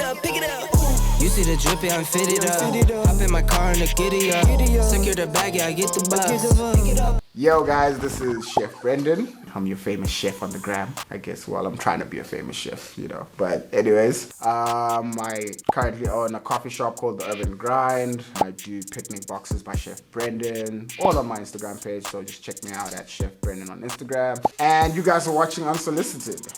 You see the drippy, I'm fitted up. Hop in my car and the giddy up. Secure the bag, yeah, I get the bus. Yo guys, this is Chef Brendon. I'm your famous chef on the gram, I guess. Well, I'm trying to be a famous chef, you know. But anyways, I currently own a coffee shop called The Urban Grind. I do picnic boxes by Chef Brendon, all on my Instagram page. So just check me out at Chef Brendon on Instagram. And you guys are watching Unsolicited.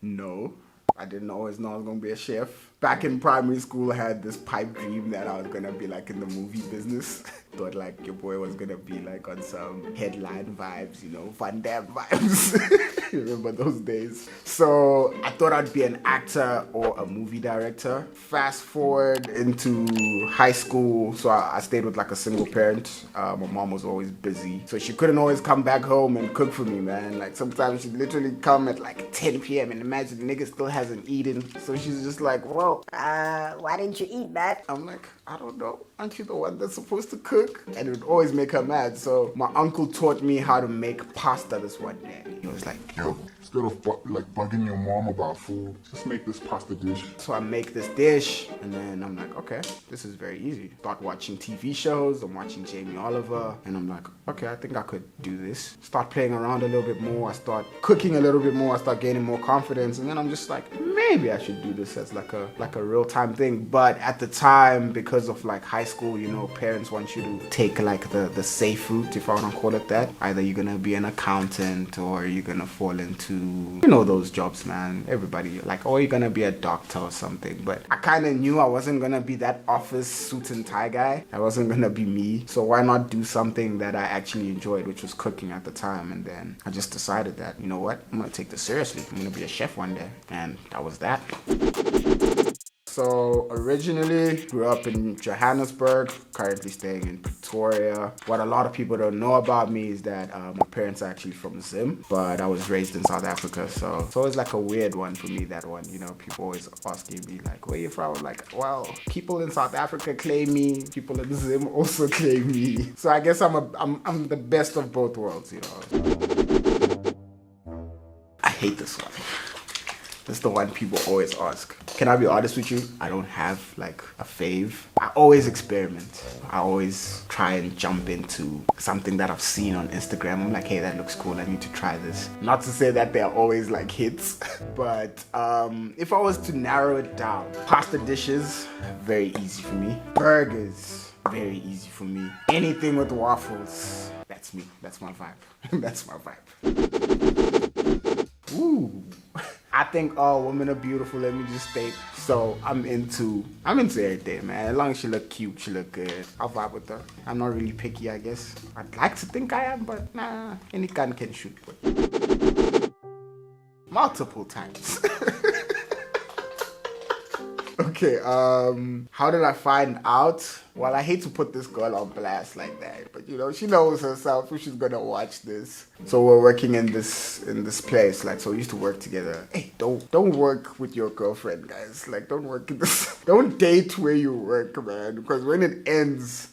No, I didn't always know I was gonna be a chef. Back in primary school, I had this pipe dream that I was gonna be like in the movie business. Thought like your boy was gonna be like on some headline vibes, you know, Van Damme vibes. You remember those days? So I thought I'd be an actor or a movie director. Fast forward into high school, so I stayed with like a single parent. My mom was always busy, so she couldn't always come back home and cook for me, man. Like sometimes she'd literally come at like 10 p.m. and imagine the nigga still hasn't eaten. So she's just like, well, why didn't you eat, man? I'm like, I don't know. Aren't you the one that's supposed to cook? And it would always make her mad. So my uncle taught me how to make pasta this one day. He was like, yo, instead of bugging your mom about food, just make this pasta dish. So I make this dish, and then I'm like, okay, this is very easy. Start watching TV shows. I'm watching Jamie Oliver, and I'm like, okay, I think I could do this. Start playing around a little bit more. I start cooking a little bit more. I start gaining more confidence, and then I'm just like, maybe I should do this as like a real-time thing. But at the time, because of like high school, you know, parents want you to take like the safe route, if I want to call it that. Either you're gonna be an accountant or you're gonna fall into, you know, those jobs, man. Everybody like, or you're gonna be a doctor or something. But I kind of knew I wasn't gonna be that office suit and tie guy. That wasn't gonna be me. So why not do something that I actually enjoyed, which was cooking at the time. And then I just decided that, you know what, I'm gonna take this seriously. I'm gonna be a chef one day. And that was that. So originally grew up in Johannesburg, currently staying in Pretoria. What a lot of people don't know about me is that my parents are actually from Zim, but I was raised in South Africa. So it's always like a weird one for me, that one. You know, people always asking me like, where you from? Like, well, people in South Africa claim me, people in Zim also claim me. So I guess I'm the best of both worlds, you know. I hate this one. That's the one people always ask. Can I be honest with you? I don't have like a fave. I always experiment. I always try and jump into something that I've seen on Instagram. I'm like, hey, that looks cool. I need to try this. Not to say that they're always like hits, but if I was to narrow it down, pasta dishes, very easy for me. Burgers, very easy for me. Anything with waffles, that's me. That's my vibe. That's my vibe. Ooh. I think all women are beautiful, let me just state. So I'm into everything, man. As long as she look cute, she look good, I'll vibe with her. I'm not really picky, I guess. I'd like to think I am, but nah, any gun can shoot. But multiple times. Okay, how did I find out? Well, I hate to put this girl on blast like that, but you know, she knows herself if she's gonna watch this. So we're working in this place, like, so we used to work together. Hey, don't work with your girlfriend, guys. Like, don't work in this. Don't date where you work, man, because when it ends,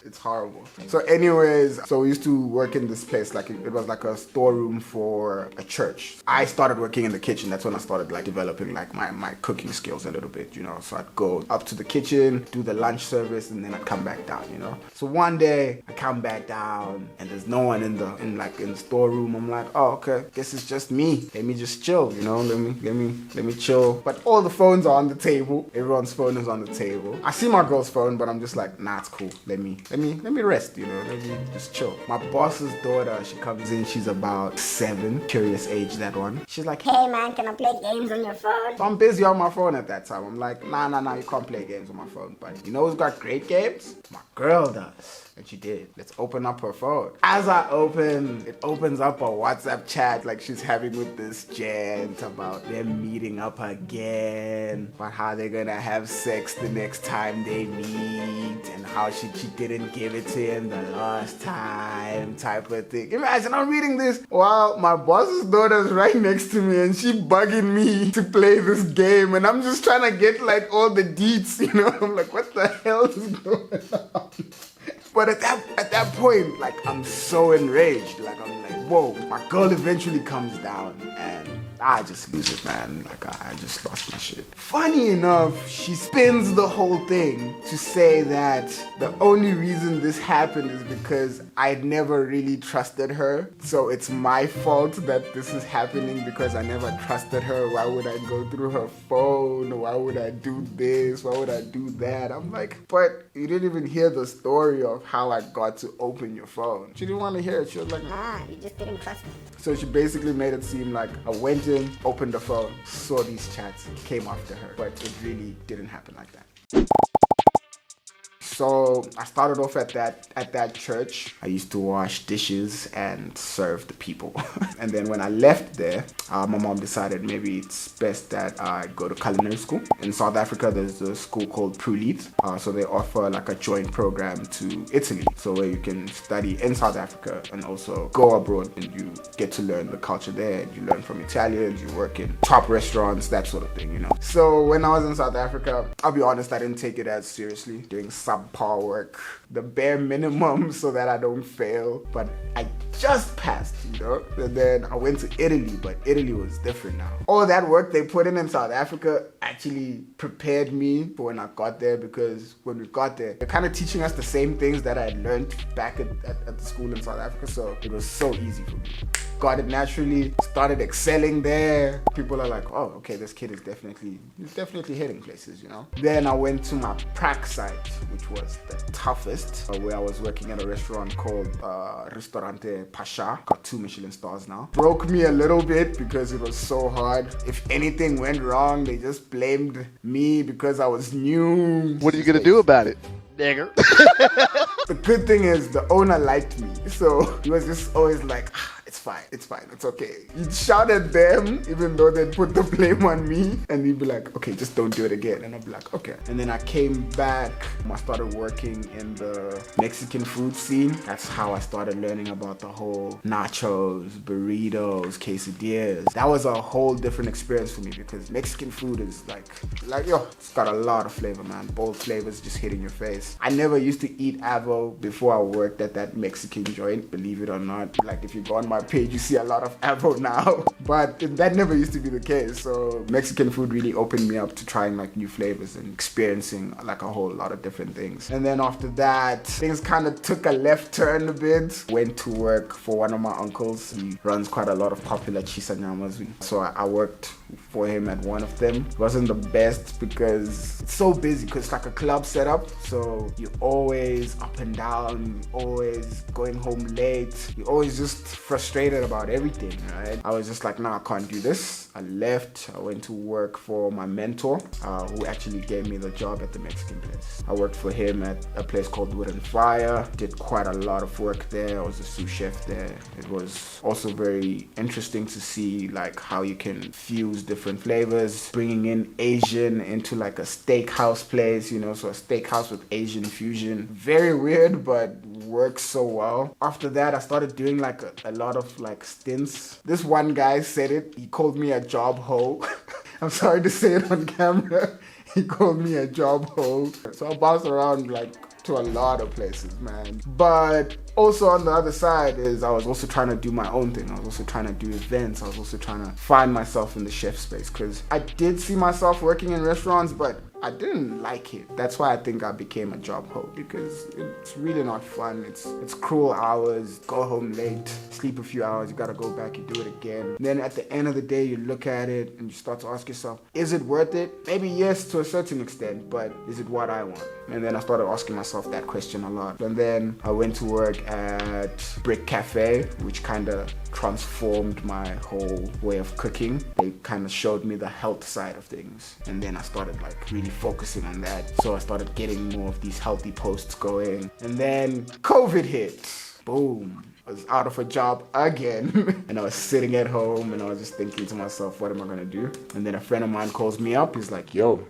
it's horrible. So anyways, so we used to work in this place, like it was like a storeroom for a church. I started working in the kitchen. That's when I started like developing like my cooking skills a little bit, you know. So I'd go up to the kitchen, do the lunch service, and then I'd come back down, you know. So one day I come back down and there's no one in the storeroom. I'm like, oh, okay, guess it's just me. Let me just chill, you know. Let me chill. But all the phones are on the table. Everyone's phone is on the table. I see my girl's phone, but I'm just like, nah, it's cool. Let me rest, you know. Let me just chill. My boss's daughter, she comes in. She's about 7, curious age, that one. She's like, hey man, can I play games on your phone? So I'm busy on my phone at that time. I'm like, nah, you can't play games on my phone. But you know who's got great games? My girl does. And she did. Let's open up her phone. As I open, it opens up a WhatsApp chat like she's having with this gent about them meeting up again, about how they're gonna have sex the next time they meet, and how she didn't give it to him the last time, type of thing. Imagine I'm reading this while my boss's daughter's right next to me and she bugging me to play this game, and I'm just trying to get like all the deets, you know. I'm like, what the hell is going on? But at that point, like, I'm so enraged. Like, I'm like, whoa. My girl eventually comes down and I just lose it, man. Like, I just lost my shit. Funny enough, she spins the whole thing to say that the only reason this happened is because I'd never really trusted her. So it's my fault that this is happening because I never trusted her. Why would I go through her phone? Why would I do this? Why would I do that? I'm like, but you didn't even hear the story of how I got to open your phone. She didn't want to hear it. She was like, Nah, you just didn't trust me. so she basically made it seem like I went in, opened the phone, saw these chats, came after her. But it really didn't happen like that. So I started off at that church. I used to wash dishes and serve the people. And then when I left there, my mom decided maybe it's best that I go to culinary school. In South Africa, there's a school called Pruliet. So they offer like a joint program to Italy. So where you can study in South Africa and also go abroad and you get to learn the culture there. You learn from Italians, you work in top restaurants, that sort of thing, you know. So when I was in South Africa, I'll be honest, I didn't take it as seriously. Doing subpar work, the bare minimum so that I don't fail. But I just passed, you know. And then I went to Italy, but Italy was different now. All that work they put in South Africa actually prepared me for when I got there, because when we got there, they're kind of teaching us the same things that I had learned back at the school in South Africa. So it was so easy for me. Got it naturally, started excelling there. People are like, oh, okay, this kid is definitely hitting places, you know. Then I went to my prac site, which was the toughest, where I was working at a restaurant called Ristorante Pasha. Got 2 Michelin stars now. Broke me a little bit because it was so hard. If anything went wrong, they just blamed me because I was new. What are you gonna do about it, nigger? The good thing is the owner liked me, so he was just always like, it's fine, it's okay. He'd shout at them even though they'd put the blame on me, and he'd be like, okay, just don't do it again. And I'd be like, okay. And then I came back, I started working in the Mexican food scene. That's how I started learning about the whole nachos, burritos, quesadillas. That was a whole different experience for me because Mexican food is like yo, it's got a lot of flavor, man. Bold flavors just hitting your face. I never used to eat avo before I worked at that Mexican joint, believe it or not. Like if you go on my page, you see a lot of avo now, but that never used to be the case. So Mexican food really opened me up to trying like new flavors and experiencing like a whole lot of different things. And then after that, things kind of took a left turn a bit. Went to work for one of my uncles. He runs quite a lot of popular chisanyamas. So I worked for him at one of them. It wasn't the best because it's so busy, because it's like a club setup. So you're always up and down, you're always going home late, you're always just frustrated about everything, right? I was just like, nah, I can't do this. I left. I went to work for my mentor, who actually gave me the job at the Mexican place. I worked for him at a place called Wood and Fire. Did quite a lot of work there. I was a sous chef there. It was also very interesting to see like how you can fuse different flavors, bringing in Asian into like a steakhouse place, you know, so a steakhouse with Asian fusion. Very weird, but works so well. After that, I started doing like a lot of like stints. This one guy said it. He called me a job hoe. I'm sorry to say it on camera. He called me a job hoe. So I bounced around like to a lot of places, man. But also on the other side is I was also trying to do my own thing. I was also trying to do events. I was also trying to find myself in the chef space, because I did see myself working in restaurants, but I didn't like it. That's why I think I became a job hoe, because it's really not fun. It's cruel hours, go home late, sleep a few hours, you gotta go back, you do it again. And then at the end of the day, you look at it and you start to ask yourself, is it worth it? Maybe yes, to a certain extent, but is it what I want? And then I started asking myself that question a lot. And then I went to work at Brick Cafe, which kind of transformed my whole way of cooking. They kind of showed me the health side of things, and then I started like really focusing on that. So I started getting more of these healthy posts going, and then COVID hit. Boom. I was out of a job again and I was sitting at home and I was just thinking to myself, what am I gonna do? And then a friend of mine calls me up. He's like, yo,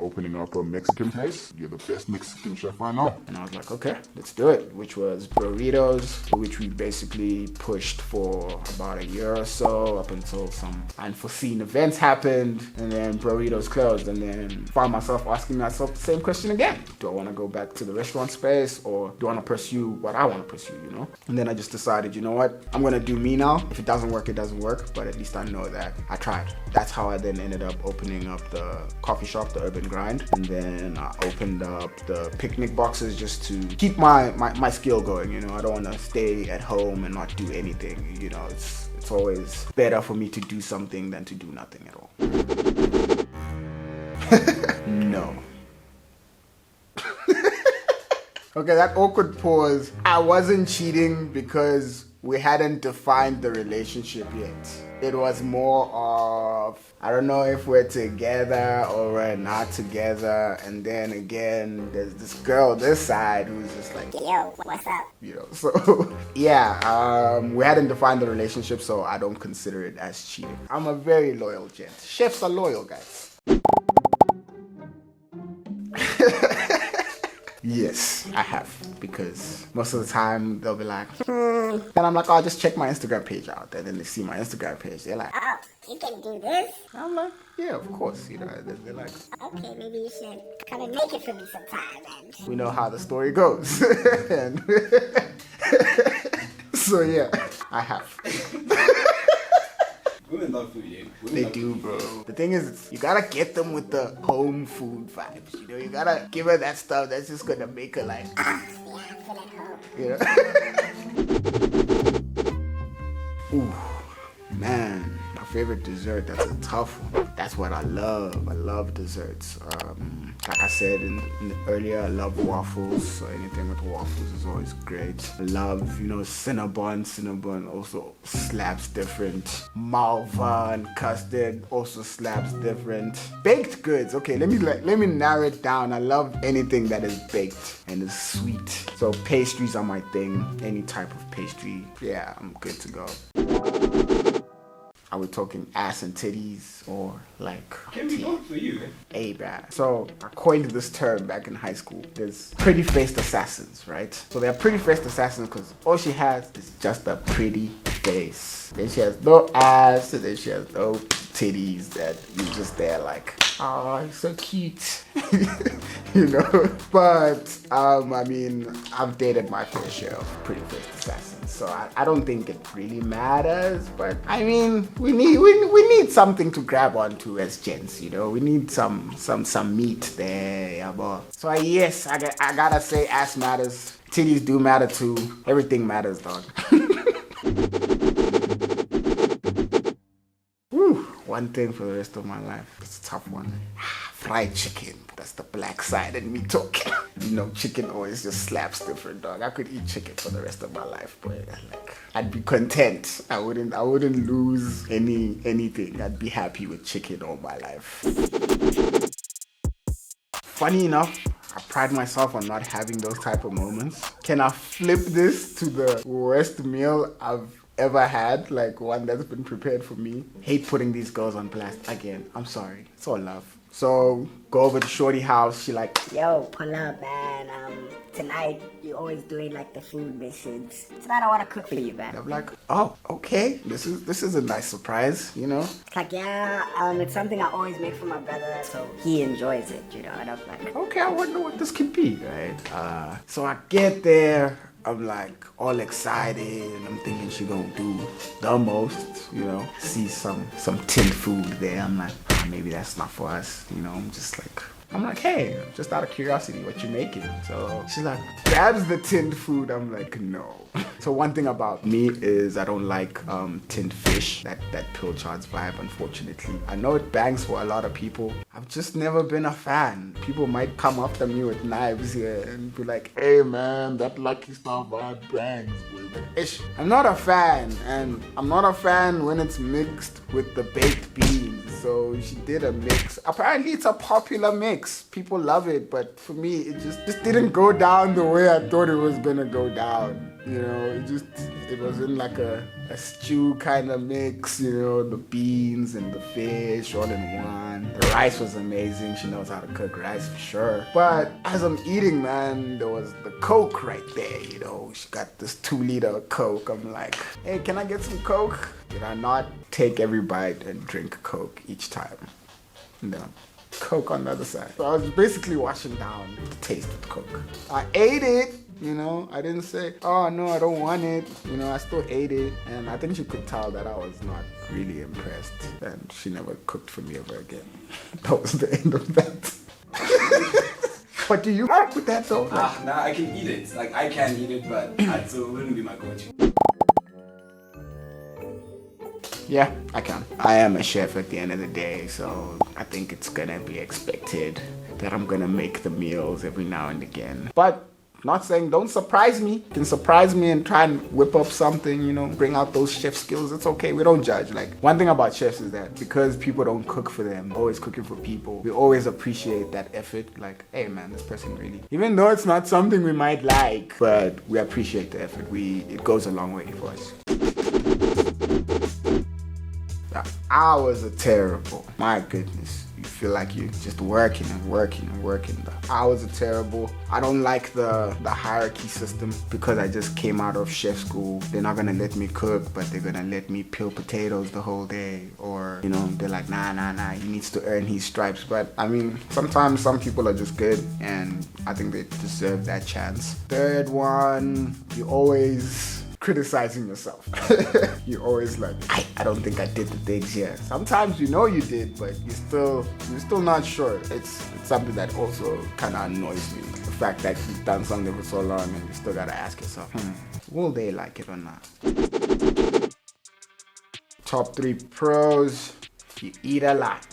Opening up a Mexican place. You're the best Mexican chef I know. and I was like, okay, let's do it, which was burritos, which we basically pushed for about a year or so, up until some unforeseen events happened, and then burritos closed. And then found myself asking myself the same question again. Do I want to go back to the restaurant space, or do I want to pursue what I want to pursue, you know? And then I just decided, you know what, I'm gonna do me now. If it doesn't work, it doesn't work, but at least I know that I tried. That's how I then ended up opening up the coffee shop, the Urban Grind, and then I opened up the picnic boxes just to keep my skill going. You know, I don't want to stay at home and not do anything. You know, it's always better for me to do something than to do nothing at all. No. Okay, that awkward pause. I wasn't cheating because we hadn't defined the relationship yet. It was more of, I don't know if we're together or we're not together. And then again, there's this girl this side who's just like, Yo, what's up? you know, so yeah, we hadn't defined the relationship, so I don't consider it as cheating. I'm a very loyal gent. Chefs are loyal, guys. Yes, I have, because most of the time they'll be like, and I'm like, oh, just check my Instagram page out. And then they see my Instagram page, they're like, Oh, you can do this? I'm like, yeah, of course, you know. They're like, Okay, maybe you should come and make it for me sometime, and we know how the story goes. And so yeah, I have. Women love food, yeah. They do, bro. The thing is, you gotta get them with the home food vibes. You know, you gotta give her that stuff that's just gonna make her like, yeah, I feel at home. you know. Ooh, man, my favorite dessert. That's a tough one. That's what I love. I love desserts. Like I said earlier, I love waffles. So anything with waffles is always great. I love, you know, Cinnabon. Cinnabon also slaps different. Malva and custard also slaps different. Baked goods. Okay, let me narrow it down. I love anything that is baked and is sweet. So pastries are my thing. Any type of pastry. Yeah, I'm good to go. Are we talking ass and titties or like Can be both for you, man. a bad? So I coined this term back in high school. There's pretty faced assassins, right? So they're pretty faced assassins because all she has is just a pretty face. Then she has no ass, and then she has no titties that you're just there like, oh, so cute. You know? But I mean, I've dated my fair share of pretty faced assassins, so I don't think it really matters. But I mean, we need something to grab onto as gents, you know. We need some meat there, yeah, boy. So yes, I gotta say, ass matters. Titties do matter too. Everything matters, dog. Whew, one thing for the rest of my life. It's a tough one. Fried chicken. That's the black side in me talking. You know, chicken always just slaps different, dog. I could eat chicken for the rest of my life, but like, I'd be content. I wouldn't lose anything. I'd be happy with chicken all my life. Funny enough, I pride myself on not having those type of moments. Can I flip this to the worst meal I've ever had, like one that's been prepared for me? Hate putting these girls on blast again. I'm sorry. It's all love. So go over to Shorty house. She like, Yo, pull up, man. Tonight you're always doing like the food missions. Tonight I want to cook for you, man. I'm like, oh, okay. This is a nice surprise, you know. It's like, yeah, it's something I always make for my brother, so he enjoys it, you know. And I'm like, Okay, I wonder what this could be, right? So I get there. I'm like all excited, and I'm thinking she gonna do the most, you know. See some tin food there. I'm like, oh, maybe that's not for us, you know. I'm like, hey, just out of curiosity, what you making? So she's like, grabs the tinned food. I'm like, no. So one thing about me is I don't like tinned fish, that pilchards vibe, unfortunately. I know it bangs for a lot of people. I've just never been a fan. People might come after me with knives here and be like, hey man, that Lucky Star vibe bangs, boy. Ish. I'm not a fan, and I'm not a fan when it's mixed with the baked beans. So she did a mix. Apparently it's a popular mix. People love it, but for me, it just didn't go down the way I thought it was gonna go down. You know, it was in like a stew kind of mix, you know, the beans and the fish all in one. The rice was amazing. She knows how to cook rice for sure. But as I'm eating, man, there was the Coke right there, you know. She got this 2-liter Coke. I'm like, hey, can I get some Coke? Did I not take every bite and drink Coke each time? No. Coke on the other side. So I was basically washing down the taste of Coke. I ate it. you know. I didn't say, oh no, I don't want it. You know, I still ate it. And I think she could tell that I was not really impressed. And she never cooked for me ever again. That was the end of that. But do you work with that though? Nah, I can eat it. Like, I can eat it, but it still wouldn't be my go-to. Yeah, I can. I am a chef at the end of the day, so I think it's gonna be expected that I'm gonna make the meals every now and again. But not saying don't surprise me. You can surprise me and try and whip up something, you know, bring out those chef skills. It's okay. We don't judge. Like, one thing about chefs is that because people don't cook for them, always cooking for people, we always appreciate that effort. Like, hey man, this person really, even though it's not something we might like, but we appreciate the effort. It goes a long way for us. The hours are terrible. My goodness. You feel like you're just working and working and working. The hours are terrible. I don't like the hierarchy system because I just came out of chef school. They're not gonna let me cook, but they're gonna let me peel potatoes the whole day. Or, you know, they're like, nah, he needs to earn his stripes. But I mean, sometimes some people are just good and I think they deserve that chance. Third one, you always criticizing yourself. You're always like, I don't think I did the things here. Sometimes you know you did, but you're still not sure. It's something that also kind of annoys me. The fact that you've done something for so long and you still gotta ask yourself, will they like it or not? Top 3 pros: you eat a lot.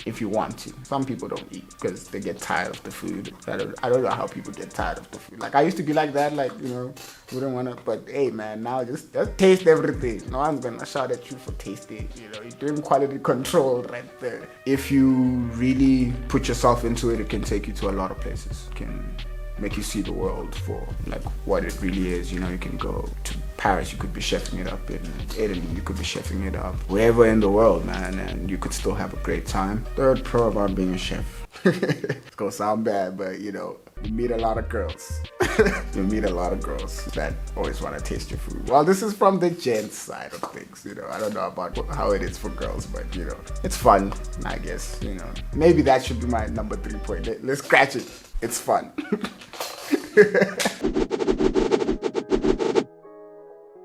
If you want to. Some people don't eat because they get tired of the food. I don't know how people get tired of the food. Like, I used to be like that, like, you know, wouldn't want to, but hey man, now just taste everything. No one's gonna shout at you for tasting. You know, you're doing quality control right there. If you really put yourself into it, it can take you to a lot of places. It can make you see the world for like what it really is. You know, you can go to Paris, you could be chefing it up. In Italy, you could be chefing it up. Wherever in the world, man, and you could still have a great time. Third pro about being a chef. It's gonna sound bad, but you know, you meet a lot of girls. You meet a lot of girls that always want to taste your food. Well, this is from the gents side of things, you know. I don't know about how it is for girls, but you know, it's fun, I guess, you know. Maybe that should be my number 3 point. Let's scratch it. It's fun.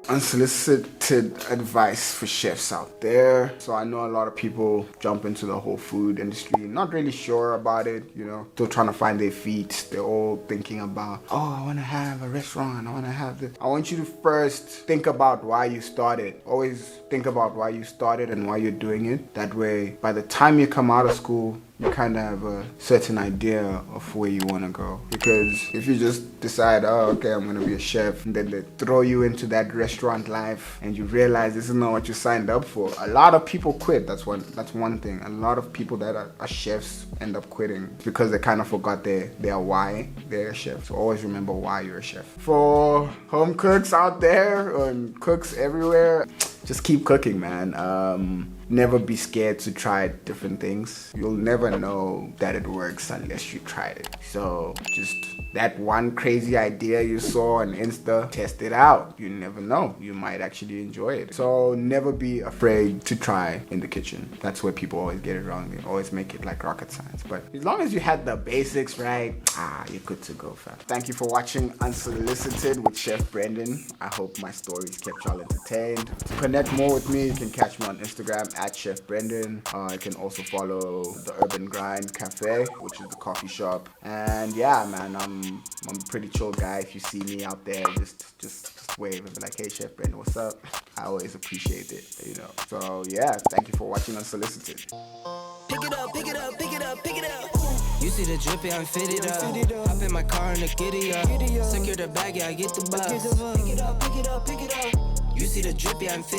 Unsolicited advice for chefs out there. So I know a lot of people jump into the whole food industry, not really sure about it, you know, still trying to find their feet. They're all thinking about, oh, I want to have a restaurant, I want to have this. I want you to first think about why you started. Always think about why you started and why you're doing it. That way, by the time you come out of school, you kind of have a certain idea of where you want to go. Because if you just decide, oh, okay, I'm going to be a chef, and then they throw you into that restaurant life and you realize this is not what you signed up for. A lot of people quit. That's one thing. A lot of people that are chefs end up quitting because they kind of forgot their why they're a chef. So always remember why you're a chef. For home cooks out there and cooks everywhere, just keep cooking, man. Never be scared to try different things. You'll never know that it works unless you tried it. So just that one crazy idea you saw on Insta, test it out. You never know. You might actually enjoy it. So never be afraid to try in the kitchen. That's where people always get it wrong. They always make it like rocket science. But as long as you had the basics right, you're good to go, fam. Thank you for watching Unsolicited with Chef Brendon. I hope my stories kept y'all entertained. To connect more with me, you can catch me on Instagram at Chef Brendon. You can also follow the Urban Grind Cafe, which is the coffee shop. And yeah, man, I'm a pretty chill guy. If you see me out there, just wave and be like, hey Chef Brendon, what's up? I always appreciate it, you know. So yeah, thank you for watching Unsolicited. Pick it up, pick it up, pick it up, pick it up. You see the drippy, I'm fitted up. Hop in my car and the giddy up. Secure the bag, yeah, I get the bus. Pick it up, pick it up, pick it up. You see the drippy, I'm fitted.